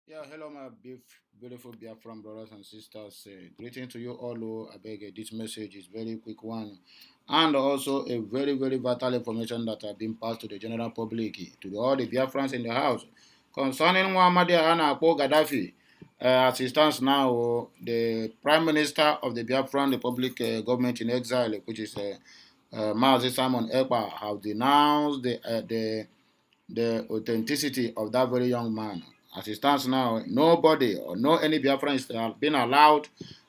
Yeah, hello, my beautiful Biafran brothers and sisters. Greeting to you all. I beg this message is very quick one, and also a very vital information that have been passed to the general public, to all the Biafrans in the house concerning Muhammad Akpo Gaddafi. As it stands now, the Prime Minister of the Biafran Republic government in exile, which is Mazi Simon Ekpa, have denounced the authenticity of that very young man. As it stands now, nobody or no any Biafran is been allowed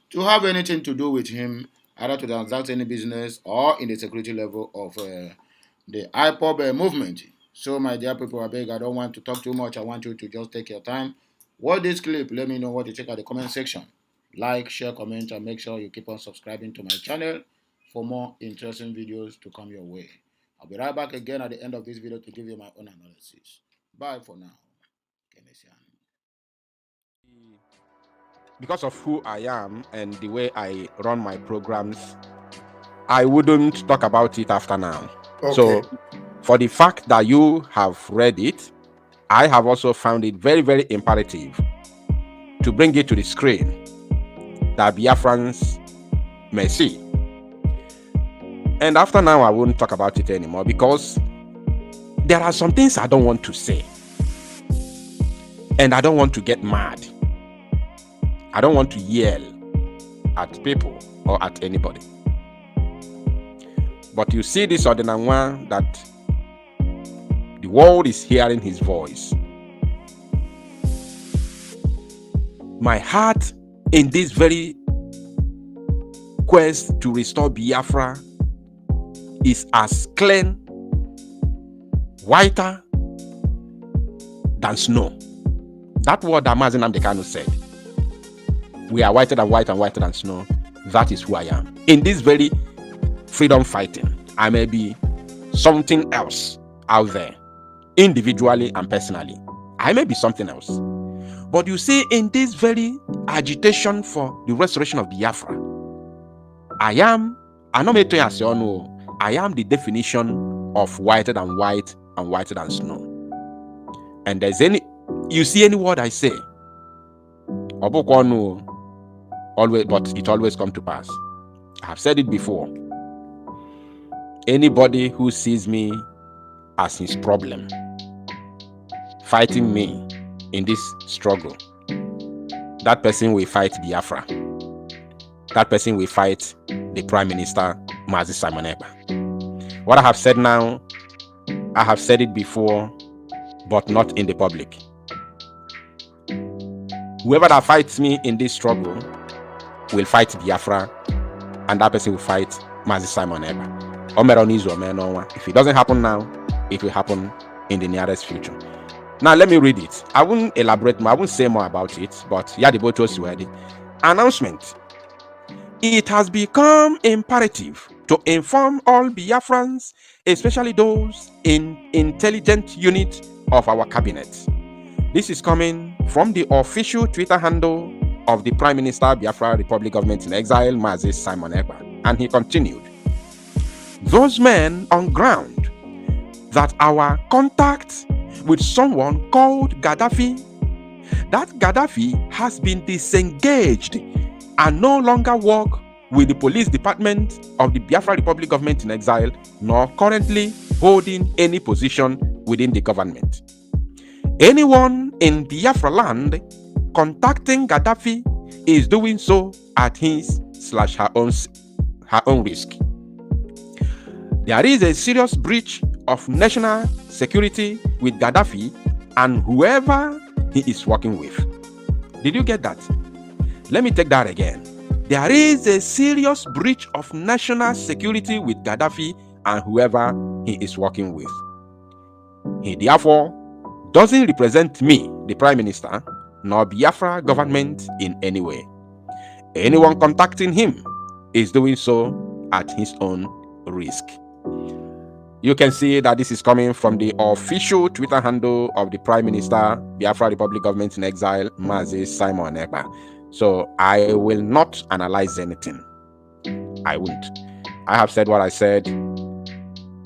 to have anything to do with him, either to transact any business or in the security level of the IPOB movement. So, my dear people, I beg, I don't want to talk too much. I want you to just take your time. Watch this clip. Let me know what you check out the comment section. Like, share, comment, and make sure you keep on subscribing to my channel for more interesting videos to come your way. I'll be right back again at the end of this video to give you my own analysis. Bye for now. Keynesian. Because of who I am and the way I run my programs, I wouldn't talk about it after now. Okay. So, for the fact that you have read it, I have also found it very imperative to bring it to the screen that Biafrans may see. And after now, I won't talk about it anymore because there are some things I don't want to say. And I don't want to get mad. I don't want to yell at people or at anybody. But you see this Ordinanwa that the world is hearing his voice. My heart in this very quest to restore Biafra is as clean, whiter than snow. That word that Mazi Nnamdi Kanu said. We are whiter than white and whiter than snow. That is who I am. In this very freedom fighting, I may be something else out there, individually and personally. I may be something else. But you see, in this very agitation for the restoration of Biafra, I am the definition of whiter than white and whiter than snow. And you see any word I say, always, but it always come to pass. I have said it before. Anybody who sees me as his problem, fighting me in this struggle, that person will fight Biafra. That person will fight the Prime Minister, Mazi Simon Ekpa. What I have said now, I have said it before, but not in the public. Whoever that fights me in this struggle will fight Biafra, and that person will fight Mazi Simon Ekpa. If it doesn't happen now, it will happen in the nearest future. Now let me read it. I won't elaborate more, I won't say more about it, but Yadibotos ready. Announcement. It has become imperative to inform all Biafrans, especially those in intelligent unit of our cabinet. This is coming from the official Twitter handle of the Prime Minister, Biafra Republic Government in Exile, Mazi Simon Ekpa. And he continued, those men on ground that our contact with someone called Gaddafi, that Gaddafi has been disengaged and no longer work with the police department of the Biafra Republic Government in Exile, nor currently holding any position within the government. Anyone in Biafra land contacting Gaddafi is doing so at his/her own risk. There is a serious breach of national security with Gaddafi and whoever he is working with. Did you get that? Let me take that again. There is a serious breach of national security with Gaddafi and whoever he is working with. He therefore doesn't represent me, the Prime Minister, nor Biafra government in any way. Anyone contacting him is doing so at his own risk. You can see that this is coming from the official Twitter handle of the Prime Minister, Biafra Republic Government in Exile, Mazi Simon Ekpa. So I will not analyze anything. I won't. I have said what I said,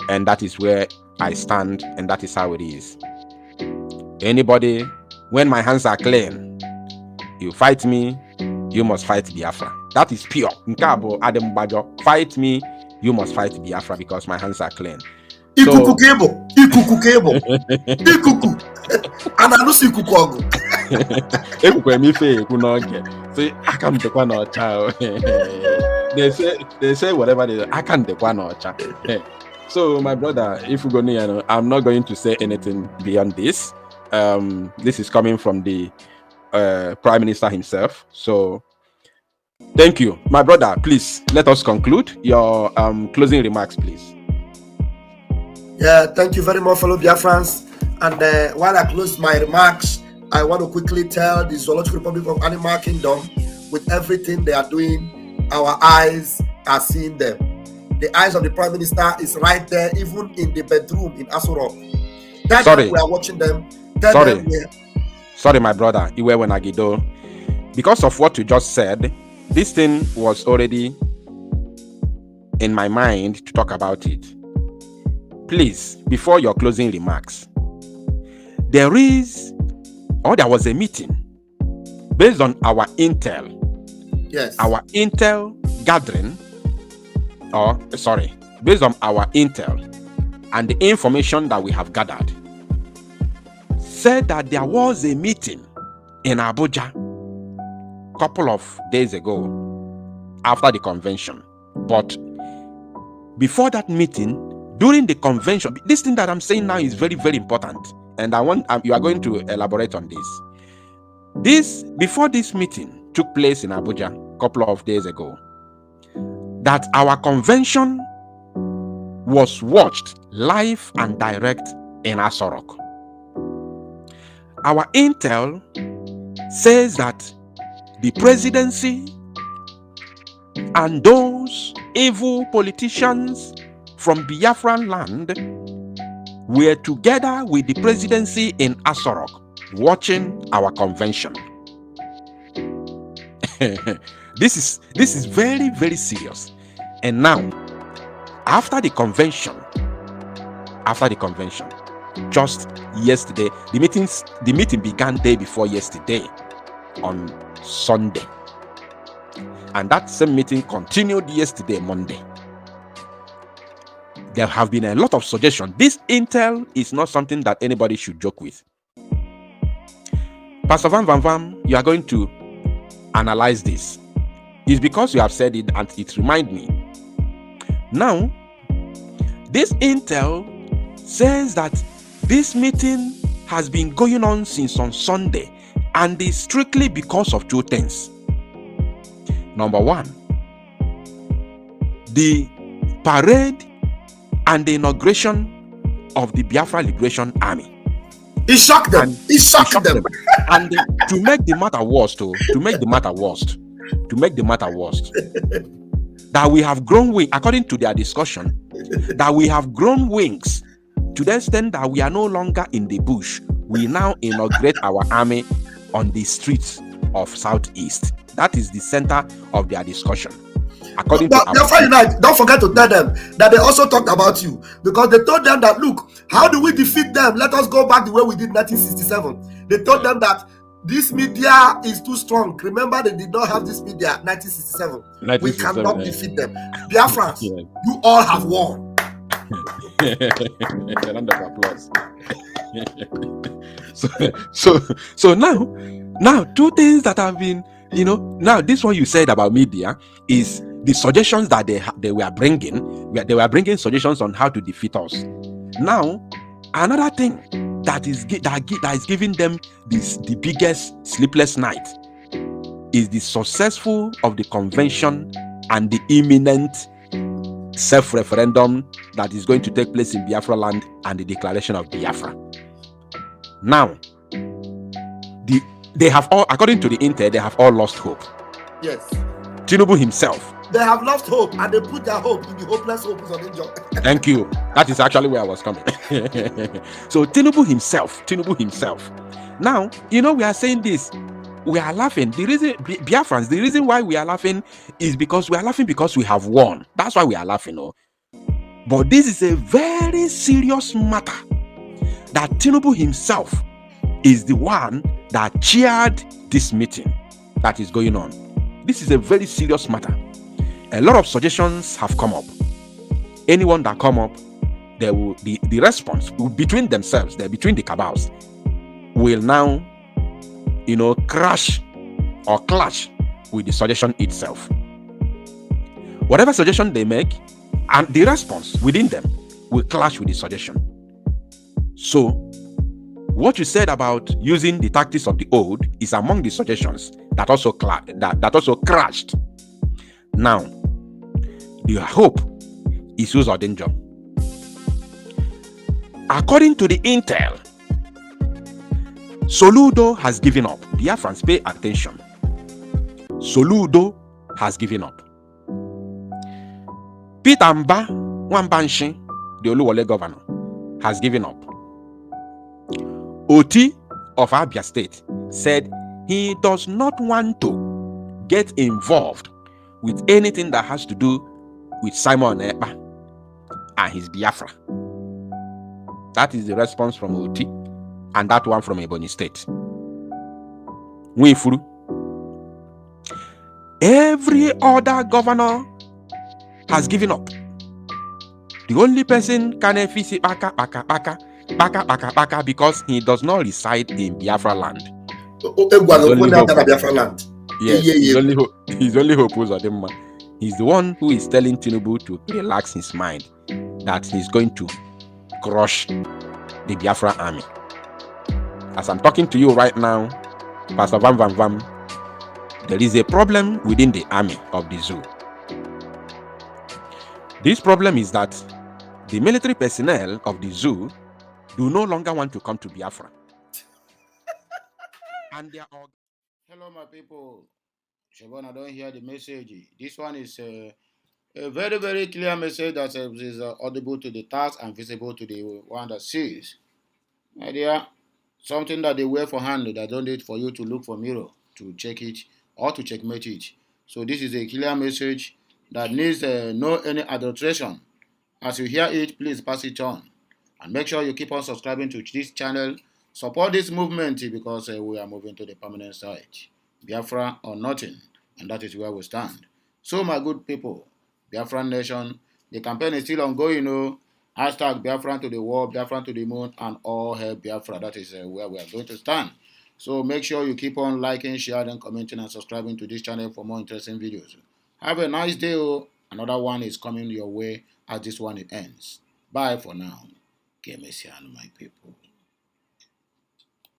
and that is where I stand, and that is how it is. Anybody when my hands are clean. You fight me, you must fight Biafra. That is pure. Nkabo Adam Bajo. Fight me, you must fight Biafra because my hands are clean. Ikuku cable. Ikuku. And I don't see Ikuku. Ekuku emife ekunoge. So I can't take one or child. They say whatever they say, I can't take one or child. So my brother, if you go near, I'm not going to say anything beyond this. This is coming from the Prime Minister himself. So thank you. My brother, please let us conclude. Your closing remarks, please. Yeah, thank you very much, fellow Biafrans. And while I close my remarks, I want to quickly tell the Zoological Republic of Animal Kingdom, with everything they are doing, our eyes are seeing them. The eyes of the Prime Minister is right there, even in the bedroom in Asurok. Sorry, we are watching them. Sorry, my brother, Iwe Wenagido. Because of what you just said, this thing was already in my mind to talk about it. Please, before your closing remarks, there was a meeting based on our intel. Yes. Our intel gathering, based on our intel and the information that we have gathered, said that there was a meeting in Abuja a couple of days ago after the convention. But before that meeting, during the convention, this thing that I'm saying now is very, very important. And you are going to elaborate on this. Before this meeting took place in Abuja a couple of days ago, that our convention was watched live and direct in Asorok. Our intel says that the presidency and those evil politicians from Biafran land were together with the presidency in Asorok watching our convention. This is very, very serious. And now, after the convention, just yesterday, the meeting began day before yesterday on Sunday. And that same meeting continued yesterday, Monday. There have been a lot of suggestions. This intel is not something that anybody should joke with. Pastor Van Vam, you are going to analyze this. It's because you have said it and it reminds me. Now, this intel says that this meeting has been going on since on Sunday and is strictly because of two things. Number one, the parade and the inauguration of the Biafra Liberation Army. It shocked them. It shocked them. And to make the matter worse, that we have grown wings, according to their discussion, that we have grown wings to the extent that we are no longer in the bush. We now inaugurate our army on the streets of Southeast. That is the center of their discussion. According to don't forget to tell them that they also talked about you, because they told them that, look, how do we defeat them? Let us go back the way we did 1967. They told them that this media is too strong. Remember, they did not have this media 1967. We cannot defeat them. Biafrans, you all have won. A round of applause. So now two things that have been, now this one you said about media is the suggestions that they were bringing. They were bringing suggestions on how to defeat us. Now, another thing that is giving them the biggest sleepless night is the successful of the convention and the imminent self-referendum that is going to take place in Biafra land and the declaration of Biafra. Now, they have all, according to the intel, they have all lost hope. Yes. Tinubu himself. They have lost hope and they put their hope in the hopeless hope of India. Thank you. That is actually where I was coming. So Tinubu himself. Now, we are saying this. We are laughing. The reason, Biafrans, the reason why we are laughing is because we are laughing because we have won. That's why we are laughing. But this is a very serious matter that Tinubu himself is the one that chaired this meeting that is going on. This is a very serious matter. A lot of suggestions have come up. Anyone that come up, there will be the response between themselves, between the cabals, will now, crash or clash with the suggestion itself. Whatever suggestion they make, and the response within them will clash with the suggestion. So, what you said about using the tactics of the old is among the suggestions that also crashed. Now, the hope is use or danger. According to the intel, Soludo has given up. Biafrans, pay attention. Soludo has given up. Peter Mba Wambanshi, the Oluwole governor, has given up. Oti of Abia State said he does not want to get involved with anything that has to do with Simon Ekpa and his Biafra. That is the response from Oti, and that one from Ebonyi State. Winfuru. Every other governor has given up. The only person can fisi baka because he does not reside in Biafra land. Biafra land. Yes, his only hope was Odemma. He's the one who is telling Tinubu to relax his mind, that he's going to crush the Biafra army. As I'm talking to you right now, Pastor Vam, there is a problem within the army of the zoo. This problem is that the military personnel of the zoo do no longer want to come to Biafra. And they are all... Hello, my people. Shabon, I don't hear the message. This one is a very, very clear message that is audible to the task and visible to the one that sees. My dear, something that they wear for hand that don't need for you to look for mirror to check it or to checkmate it. So this is a clear message that needs no any adulteration. As you hear it, please pass it on. And make sure you keep on subscribing to this channel. Support this movement because we are moving to the permanent side. Biafra or nothing. And that is where we stand. So my good people, Biafran Nation, the campaign is still ongoing. Hashtag Biafran to the wall, Biafran to the moon, and all hail Biafra. That is where we are going to stand. So make sure you keep on liking, sharing, commenting, and subscribing to this channel for more interesting videos. Have a nice day. Another one is coming your way as this one ends. Bye for now. Kemesian, my people.